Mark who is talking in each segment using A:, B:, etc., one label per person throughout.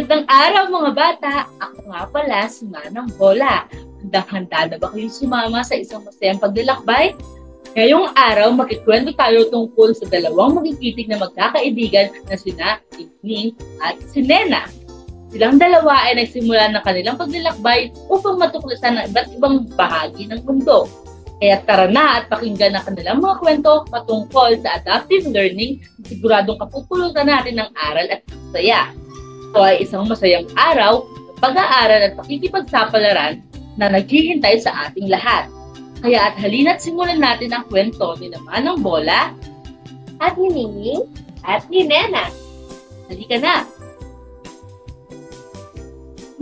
A: Magandang araw mga bata! Ako nga pala si Manang Bola. Handang-handa na ba kayong sumama sa isang masayang paglalakbay? Ngayong araw, makikwento tayo tungkol sa dalawang magigiting na magkakaibigan na sina Ning at si Nena. Silang dalawa ay nagsimula ng kanilang paglalakbay upang matuklasan ang iba't ibang bahagi ng mundo. Kaya tara na at pakinggan ang kanilang mga kwento patungkol sa adaptive learning. Siguradong kapupulutan natin ng aral at saya. Ito ay isang masayang araw ng pag-aaral at pakikipagsapalaran na naghihintay sa ating lahat. Kaya at halina't simulan natin ang kwento ni Manang Bola
B: at ni Ningning
A: at ni Nena. Halika na!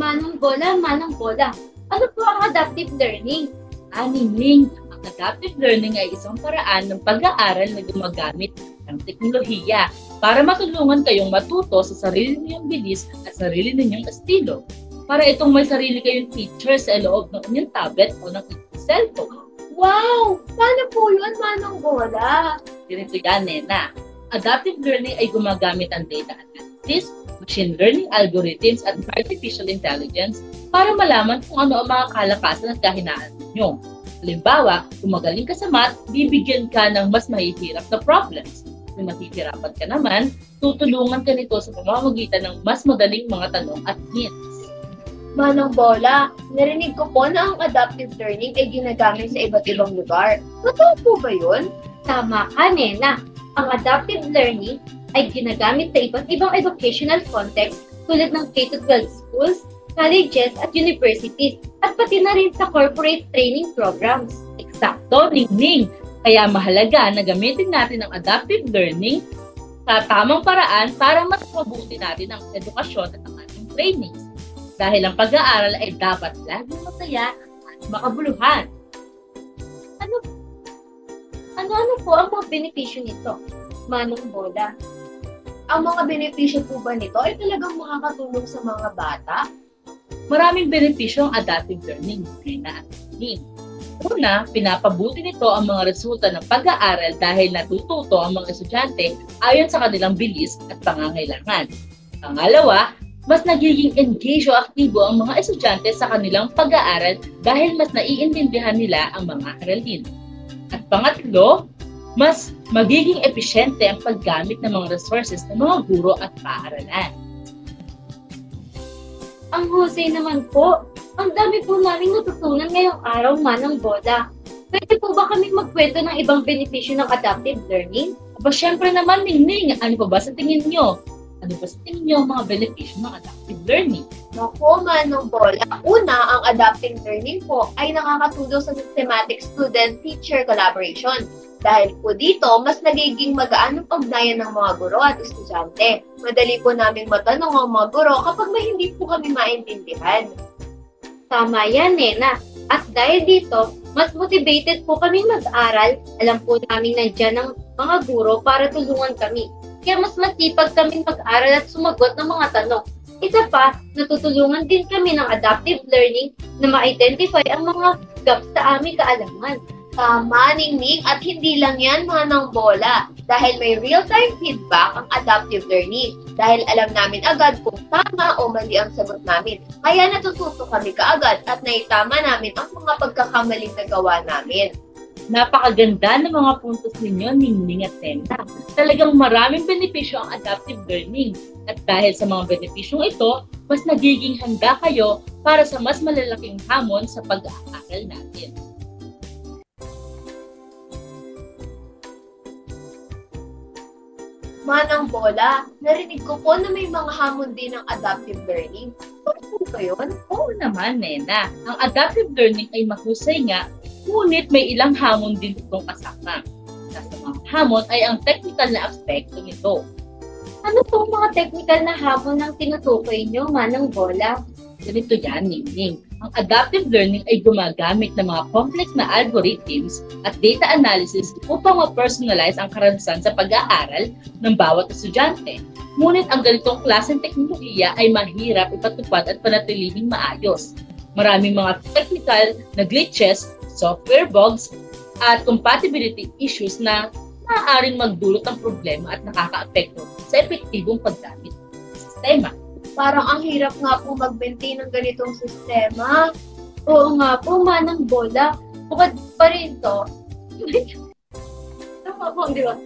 B: Manang Bola, ano po ang adaptive learning?
A: Ningning, ang adaptive learning ay isang paraan ng pag-aaral na gumagamit ng teknolohiya para matulungan kayong matuto sa sarili ninyong bilis at sarili ninyong estilo. Para itong may sarili kayong teacher sa loob ng inyong tablet o ng inyong cellphone.
B: Wow! Paano po yun, Manang Bola?
A: Ganito yan, Nena. Adaptive learning ay gumagamit ang data analysis, machine learning algorithms at artificial intelligence para malaman kung ano ang mga kalakasan at kahinaan ninyo. Halimbawa, kung magaling ka sa math, bibigyan ka ng mas mahihirap na problems. Kung nahihirapan ka naman, tutulungan ka nito sa pamamagitan ng mas madaling mga tanong at hints.
B: Manang Bola, narinig ko po na ang adaptive learning ay ginagamit sa iba't ibang lugar. Totoo po ba yun? Tama ka, Nena. Ang adaptive learning ay ginagamit sa iba't ibang educational context tulad ng K-12 schools, colleges at universities, at pati na rin sa corporate training programs.
A: Eksakto, Ningning! Kaya mahalaga na gamitin natin ang adaptive learning sa tamang paraan para mas mabuti natin ang edukasyon at ang ating trainings. Dahil ang pag-aaral ay dapat laging masaya at makabuluhan.
B: Ano po ang mga benepisyo nito, Manang Bola? Ang mga benepisyo po ba nito ay talagang makakatulong sa mga bata?
A: Maraming benepisyo ang adaptive learning, Nena at Ning. Una, pinapabuti nito ang mga resulta ng pag-aaral dahil natututo ang mga estudyante ayon sa kanilang bilis at pangangailangan. Pangalawa, mas nagiging engaged o aktibo ang mga estudyante sa kanilang pag-aaral dahil mas naiintindihan nila ang mga aralin. At pangatlo, mas magiging epesyente ang paggamit ng mga resources ng mga guro at paaralan.
B: Ang husay naman po. Ang dami po namin natutunan ngayong araw, Manang Bola. Pwede po ba kami magkwento ng ibang benepisyo ng adaptive learning?
A: Aba, syempre naman, Ningning. Ano pa ba sa tingin nyo? Ano ba sa tingin nyo ang mga benepisyo ng adaptive learning?
B: Naku, Manang Bola. Una, ang adaptive learning po ay nakakatulong sa systematic student-teacher collaboration. Dahil po dito, mas nagiging magaan ang ugnayan ng mga guro at estudyante. Madali po naming matanong ang mga guro kapag may hindi po kami maintindihan. Tama yan, Nena. At dahil dito, mas motivated po kami mag-aral. Alam po namin nandiyan ang mga guro para tulungan kami. Kaya mas masipag kami mag-aral at sumagot ng mga tanong. Isa pa, natutulungan din kami ng adaptive learning na ma-identify ang mga gaps sa aming kaalaman. Tama, Ningning, at hindi lang yan, Manang Bola. Dahil may real-time feedback ang adaptive learning. Dahil alam namin agad kung tama o mali ang sagot namin. Kaya natututo kami kaagad at naitama namin ang mga pagkakamaling nagawa namin.
A: Napakaganda ng mga puntos ninyo, Ningning at Nena. Talagang maraming benepisyo ang adaptive learning. At dahil sa mga benepisyong ito, mas nagiging handa kayo para sa mas malalaking hamon sa pag-aaral natin.
B: Manang Bola, narinig ko po na may mga hamon din ng adaptive learning. Ano po yun?
A: Oo naman, Nena. Ang adaptive learning ay mahusay nga, ngunit may ilang hamon din itong kasama. Sa mga hamon ay ang technical na aspekto nito.
B: Ano po mga technical na hamon ang tinutukoy nyo, Manang Bola?
A: Ganito yan, Ningning. Ang adaptive learning ay gumagamit ng mga complex na algorithms at data analysis upang ma-personalize ang karanasan sa pag-aaral ng bawat estudyante. Ngunit ang ganitong klaseng teknolohiya ay mahirap ipatupad at panatilihing maayos. Maraming mga technical na glitches, software bugs, at compatibility issues na maaaring magdulot ng problema at nakakaapekto sa epektibong paggamit ng sistema.
B: Parang ang hirap nga po mag-maintain ng ganitong sistema.
C: Oo nga po, Manang Bola. Bukod pa rin to. Tama po, di ba?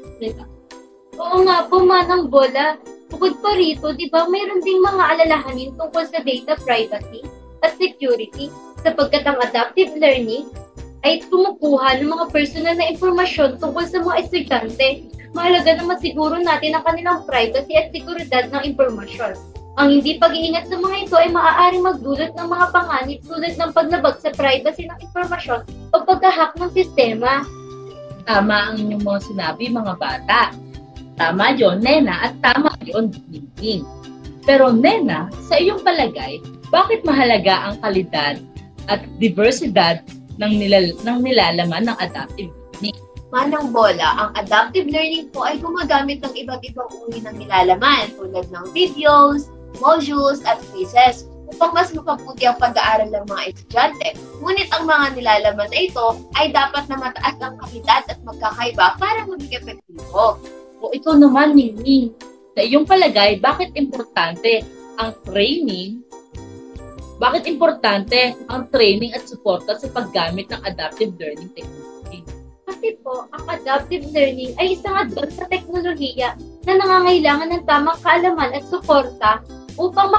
C: Oo nga po, Manang Bola. Bukod pa rito, di ba, mayroon ding mga alalahanin tungkol sa data privacy at security sapagkat ang adaptive learning ay kumukuha ng mga personal na impormasyon tungkol sa mga estudyante. Mahalaga na masiguro natin ang kanilang privacy at seguridad ng impormasyon. Ang hindi pag-iingat sa mga ito ay maaaring magdulot ng mga panganib tulad ng paglabag sa privacy ng impormasyon o pagka-hack ng sistema.
A: Tama ang inyong mga sinabi, mga bata. Tama yon, Nena, at tama yon, Ningning. Pero Nena, sa iyong palagay, bakit mahalaga ang kalidad at diversidad ng nilalaman ng adaptive learning?
B: Manang Bola, ang adaptive learning po ay gumagamit ng iba't ibang uri ng nilalaman tulad ng videos, modules, at quizzes upang mas mapabuti ang pag-aaral ng mga estudyante. Ngunit ang mga nilalaman na ito ay dapat na mataas ang kalidad at magkakaiba para maging epektibo.
A: O ito naman, Ningning, sa iyong palagay, bakit importante ang training at suporta sa paggamit ng adaptive learning technology?
C: Kasi po, ang adaptive learning ay isang advance sa teknolohiya na nangangailangan ng tamang kaalaman at suporta upang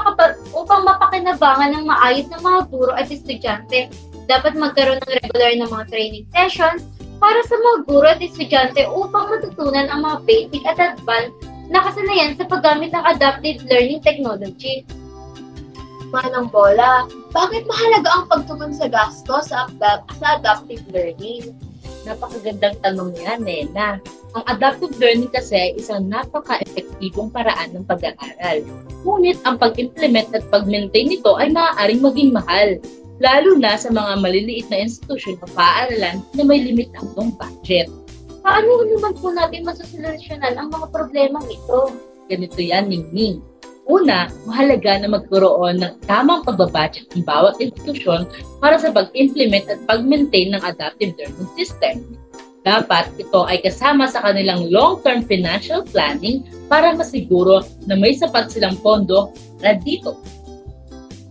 C: mapakinabangan ng maayos ng mga guro at estudyante. Dapat magkaroon ng regular na mga training sessions para sa mga guro at estudyante upang matutunan ang mga basic at advanced na kasanayan sa paggamit ng adaptive learning technology.
B: Manang Bola, bakit mahalaga ang pagtugon sa gastos sa adaptive learning?
A: Napakagandang tanong yan, Nena. Ang adaptive learning kasi ay isang napaka-epektibong paraan ng pag-aaral. Ngunit ang pag-implement at pag-maintain nito ay maaaring maging mahal, lalo na sa mga maliliit na institusyon o paaralan na may limitadong budget.
C: Paano naman po natin masusolusyonan ang mga problemang ito?
A: Ganito yan, Ningning. Una, mahalaga na magkaroon ng tamang pagbabudget ng bawat institusyon para sa pag-implement at pag-maintain ng adaptive learning system. Dapat ito ay kasama sa kanilang long-term financial planning para masiguro na may sapat silang pondo na dito.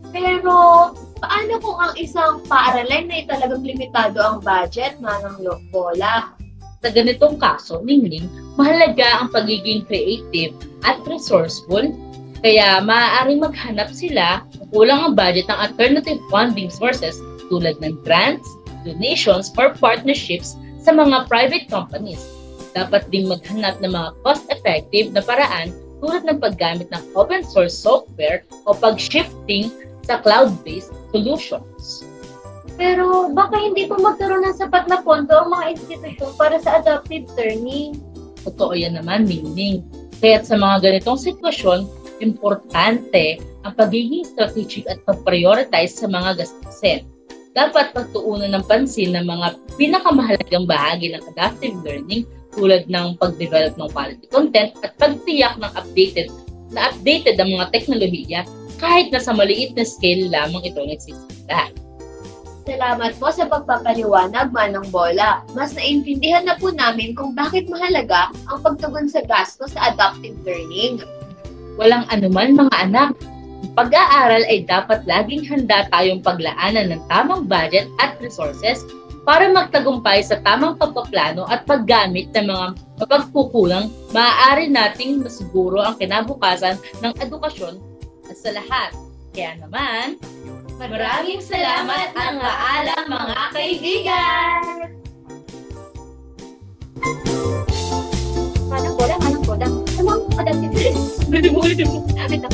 B: Pero, paano kung ang isang paaralan ay talagang limitado ang budget, Manang Bola?
A: Sa ganitong kaso, Ningning, mahalaga ang pagiging creative at resourceful. Kaya maaaring maghanap sila kung kulang ang budget ng alternative funding sources tulad ng grants, donations, or partnerships sa mga private companies. Dapat ding maghanap ng mga cost-effective na paraan tulad ng paggamit ng open source software o pag-shifting sa cloud-based solutions.
C: Pero baka hindi po magkaroon ng sapat na pondo ang mga institusyon para sa adaptive learning.
A: Totoo yan naman, Ningning. Kaya't sa mga ganitong sitwasyon, importante ang pagiging strategic at pag-prioritize sa mga gastusin. Dapat pagtuunan ng pansin ng mga pinakamahalagang bahagi ng adaptive learning tulad ng pag-develop ng quality content at pagtiyak ng updated ang mga teknolohiya kahit na sa maliit na scale lamang ito nagsisimula.
B: Salamat po sa pagpapaliwanag, Manang Bola. Mas naintindihan na po namin kung bakit mahalaga ang pagtugon sa gastos sa adaptive learning.
A: Walang anuman, mga anak. Ang pag-aaral ay dapat laging handa tayong paglaanan ng tamang budget at resources para magtagumpay sa tamang pagpaplano at paggamit ng mga mapagkukulang, maaari nating masiguro ang kinabukasan ng edukasyon at sa lahat. Kaya naman, maraming salamat at paalam, mga kaibigan!
C: Manang Bola. Ano ang adaptive learning?
A: Ulitin mo.
C: Wait lang.